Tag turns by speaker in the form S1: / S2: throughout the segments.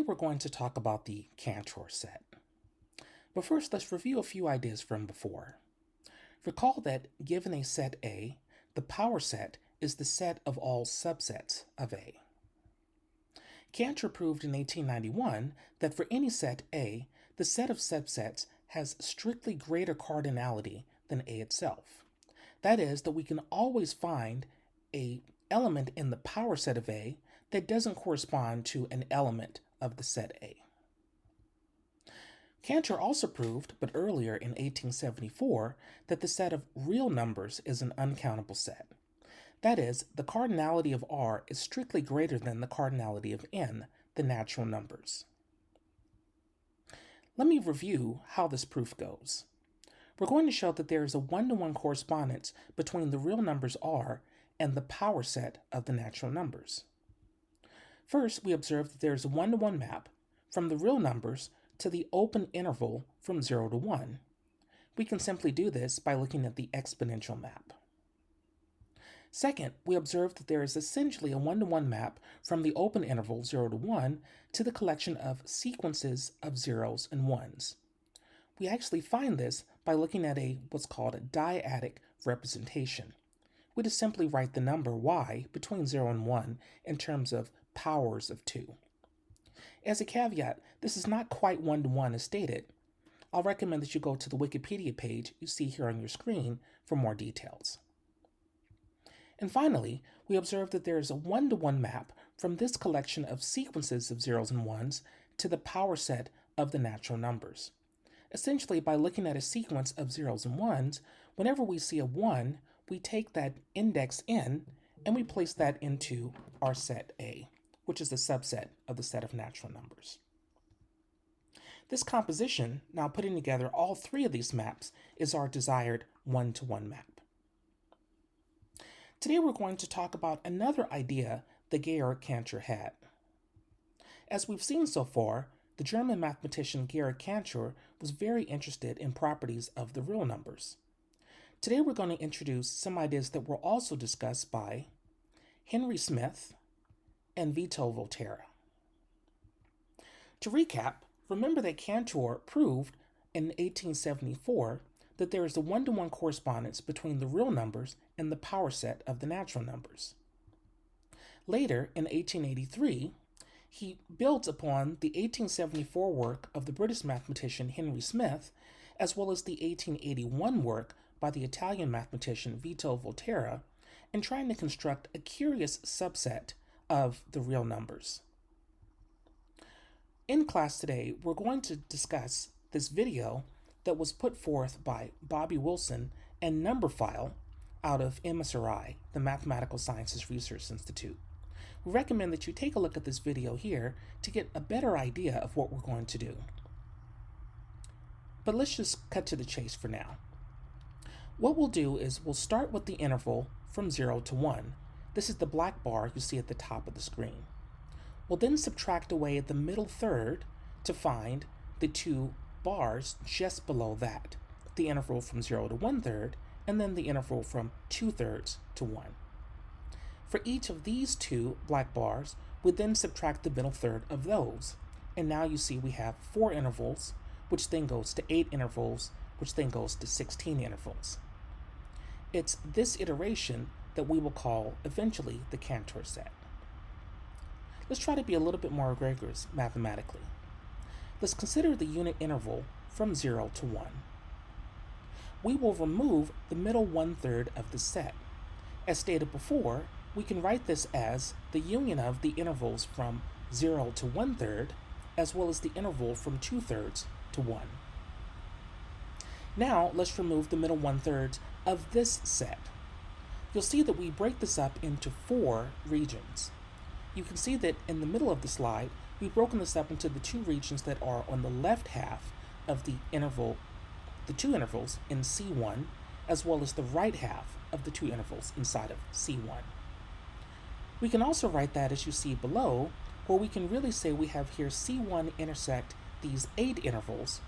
S1: we're going to talk about the Cantor set. But first, let's review a few ideas from before. Recall that given a set A, the power set is the set of all subsets of A. Cantor proved in 1891 that for any set A, the set of subsets has strictly greater cardinality than A itself. That is, that we can always find an element in the power set of A that doesn't correspond to an element of the set A. Cantor also proved, but earlier in 1874, that the set of real numbers is an uncountable set. That is, the cardinality of R is strictly greater than the cardinality of N, the natural numbers. Let me review how this proof goes. We're going to show that there is a one-to-one correspondence between the real numbers R and the power set of the natural numbers. First, we observe that there is a one-to-one map from the real numbers to the open interval from 0 to 1. We can simply do this by looking at the exponential map. Second, we observe that there is essentially a one-to-one map from the open interval 0 to 1 to the collection of sequences of zeros and ones. We actually find this by looking at what's called a Diatic Representation. We just simply write the number y between 0 and 1 in terms of powers of 2. As a caveat, this is not quite one-to-one as stated. I'll recommend that you go to the Wikipedia page you see here on your screen for more details. And finally, we observe that there is a one-to-one map from this collection of sequences of zeros and ones to the power set of the natural numbers. Essentially, by looking at a sequence of zeros and ones, whenever we see a 1, we take that index n and we place that into our set A, which is the subset of the set of natural numbers. This composition, now putting together all three of these maps, is our desired one-to-one map. Today we're going to talk about another idea that Georg Cantor had. As we've seen so far, the German mathematician Georg Cantor was very interested in properties of the real numbers. Today we're going to introduce some ideas that were also discussed by Henry Smith and Vito Volterra. To recap, remember that Cantor proved in 1874 that there is a one-to-one correspondence between the real numbers and the power set of the natural numbers. Later, in 1883, he built upon the 1874 work of the British mathematician Henry Smith, as well as the 1881 work by the Italian mathematician Vito Volterra, in trying to construct a curious subset of the real numbers. In class today, we're going to discuss this video that was put forth by Bobby Wilson and Numberphile out of MSRI, the Mathematical Sciences Research Institute. We recommend that you take a look at this video here to get a better idea of what we're going to do. But let's just cut to the chase for now. What we'll do is we'll start with the interval from 0 to 1. This is the black bar you see at the top of the screen. We'll then subtract away the middle third to find the two bars just below that, the interval from 0 to 1/3, and then the interval from 2/3 to 1. For each of these two black bars, we then subtract the middle third of those, and now you see we have 4 intervals, which then goes to 8 intervals, which then goes to 16 intervals. It's this iteration that we will call eventually the Cantor set. Let's try to be a little bit more rigorous mathematically. Let's consider the unit interval from 0 to 1. We will remove the middle 1/3 of the set. As stated before, we can write this as the union of the intervals from 0 to 1/3, as well as the interval from 2/3 to 1. Now let's remove the middle 1/3 of this set. You'll see that we break this up into 4 regions. You can see that in the middle of the slide, we've broken this up into the 2 regions that are on the left half of the interval, the 2 intervals in C1, as well as the right half of the 2 intervals inside of C1. We can also write that as you see below, where we can really say we have here C1 intersect these 8 intervals,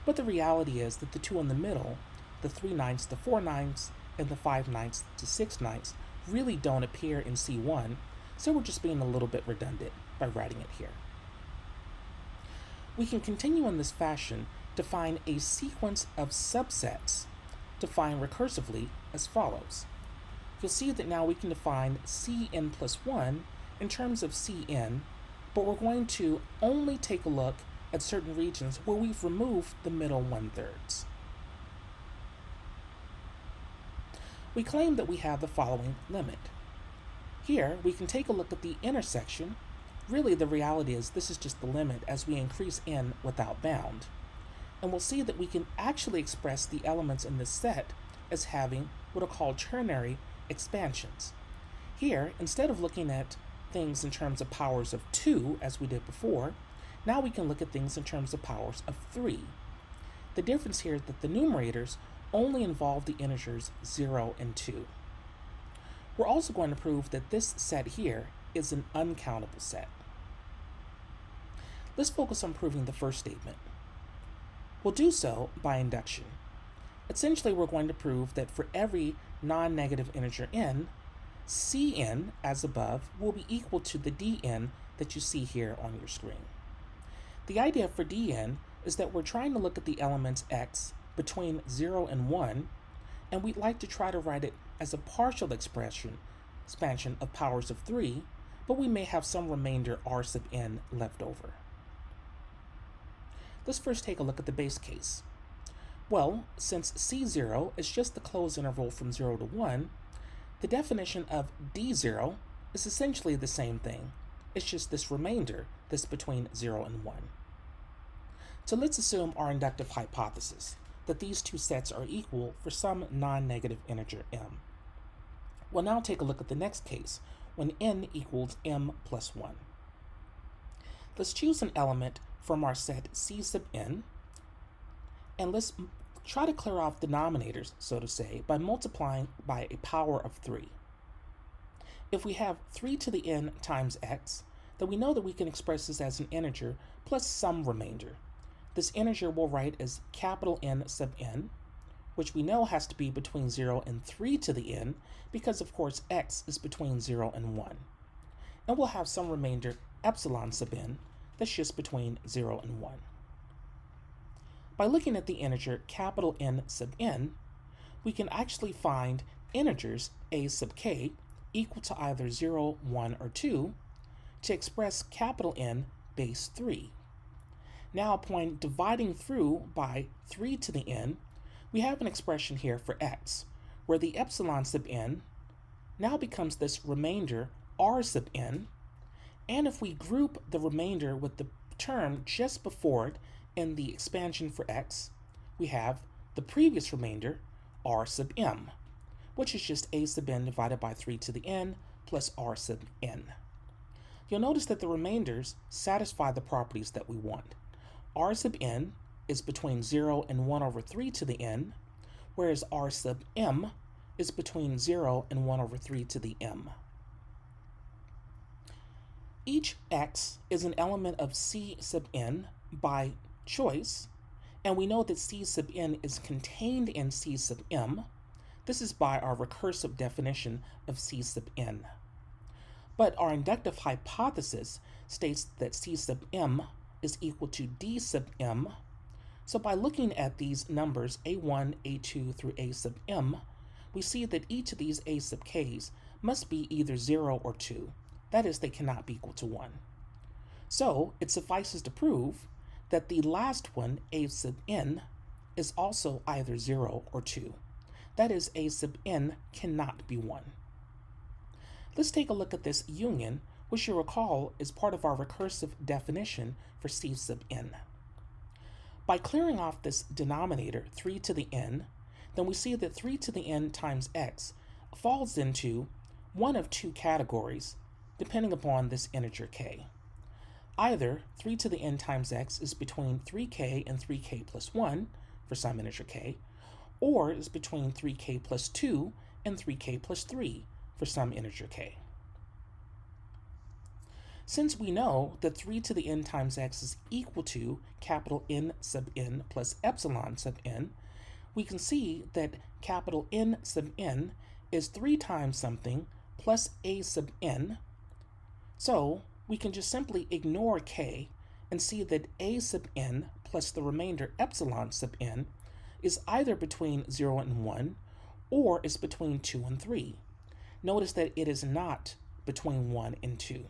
S1: but the reality is that the 2 in the middle, the 3/9, the 4/9, and the 5/9 to 6/9, really don't appear in C1, so we're just being a little bit redundant by writing it here. we can continue in this fashion to find a sequence of subsets defined recursively as follows. You'll see that now we can define Cn plus 1 in terms of Cn, but we're going to only take a look at certain regions where we've removed the middle 1/3. We claim that we have the following limit. Here, we can take a look at the intersection. Really, the reality is this is just the limit as we increase n without bound. And we'll see that we can actually express the elements in this set as having what are called ternary expansions. Here, instead of looking at things in terms of powers of 2, as we did before, now we can look at things in terms of powers of 3. The difference here is that the numerators only involve the integers 0 and 2. We're also going to prove that this set here is an uncountable set. Let's focus on proving the first statement. We'll do so by induction. Essentially, we're going to prove that for every non-negative integer n, Cn, as above, will be equal to the Dn that you see here on your screen. The idea for Dn is that we're trying to look at the elements x between 0 and 1, and we'd like to try to write it as a partial expansion of powers of 3, but we may have some remainder r sub n left over. Let's first take a look at the base case. Well, since C0 is just the closed interval from 0 to 1, the definition of D0 is essentially the same thing. It's just this remainder that's between 0 and 1. So let's assume our inductive hypothesis, that these two sets are equal for some non-negative integer m. We'll now take a look at the next case, when n equals m plus 1. Let's choose an element from our set C sub n, and let's try to clear off denominators, so to say, by multiplying by a power of 3. If we have 3 to the n times x, then we know that we can express this as an integer plus some remainder. This integer we'll write as capital N sub n, which we know has to be between 0 and 3 to the n, because of course x is between 0 and 1. And we'll have some remainder epsilon sub n, that's just between 0 and 1. By looking at the integer capital N sub n, we can actually find integers a sub k equal to either 0, 1, or 2 to express capital N base 3. Now upon dividing through by 3 to the n, we have an expression here for x, where the epsilon sub n now becomes this remainder r sub n, and if we group the remainder with the term just before it in the expansion for x, we have the previous remainder r sub m, which is just a sub n divided by 3 to the n plus r sub n. You'll notice that the remainders satisfy the properties that we want. R sub n is between 0 and 1 over 3 to the n, whereas r sub m is between 0 and 1 over 3 to the m. Each x is an element of C sub n by choice, and we know that C sub n is contained in C sub m. This is by our recursive definition of C sub n. But our inductive hypothesis states that C sub m is equal to D sub m. So by looking at these numbers a1, a2 through a sub m, we see that each of these a sub k's must be either 0 or 2. That is, they cannot be equal to 1. So it suffices to prove that the last one, a sub n, is also either 0 or 2. That is, a sub n cannot be 1. Let's take a look at this union, which you'll recall is part of our recursive definition for C sub n. By clearing off this denominator, 3 to the n, then we see that 3 to the n times x falls into one of two categories, depending upon this integer k. Either 3 to the n times x is between 3k and 3k plus 1 for some integer k, or is between 3k plus 2 and 3k plus 3 for some integer k. Since we know that 3 to the n times x is equal to capital N sub n plus epsilon sub n, we can see that capital N sub n is 3 times something plus a sub n. So we can just simply ignore k and see that a sub n plus the remainder epsilon sub n is either between 0 and 1 or is between 2 and 3. Notice that it is not between 1 and 2.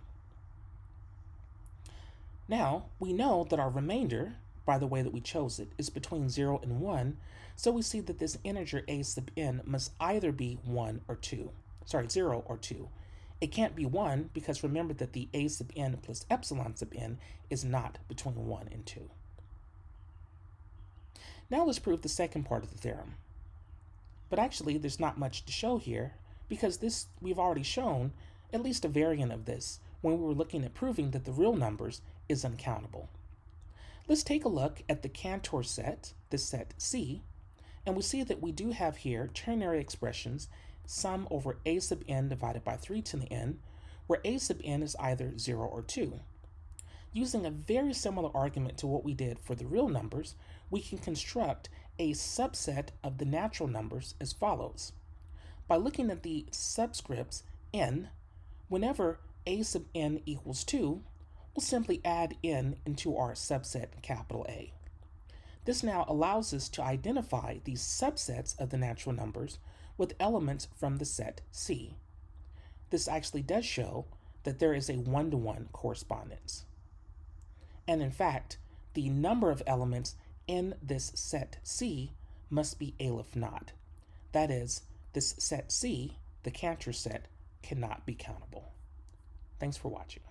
S1: Now, we know that our remainder, by the way that we chose it, is between 0 and 1, so we see that this integer a sub n must either be 0 or 2. It can't be 1 because remember that the a sub n plus epsilon sub n is not between 1 and 2. Now let's prove the second part of the theorem. But actually, there's not much to show here because this we've already shown at least a variant of this when we were looking at proving that the real numbers is uncountable. Let's take a look at the Cantor set, the set C, and we see that we do have here ternary expressions sum over a sub n divided by 3 to the n, where a sub n is either 0 or 2. Using a very similar argument to what we did for the real numbers, we can construct a subset of the natural numbers as follows. By looking at the subscripts n, whenever a sub n equals 2, we'll simply add n into our subset capital A. This now allows us to identify the subsets of the natural numbers with elements from the set C. This actually does show that there is a one-to-one correspondence. And in fact, the number of elements in this set C must be Aleph naught. That is, this set C, the Cantor set, cannot be countable. Thanks for watching.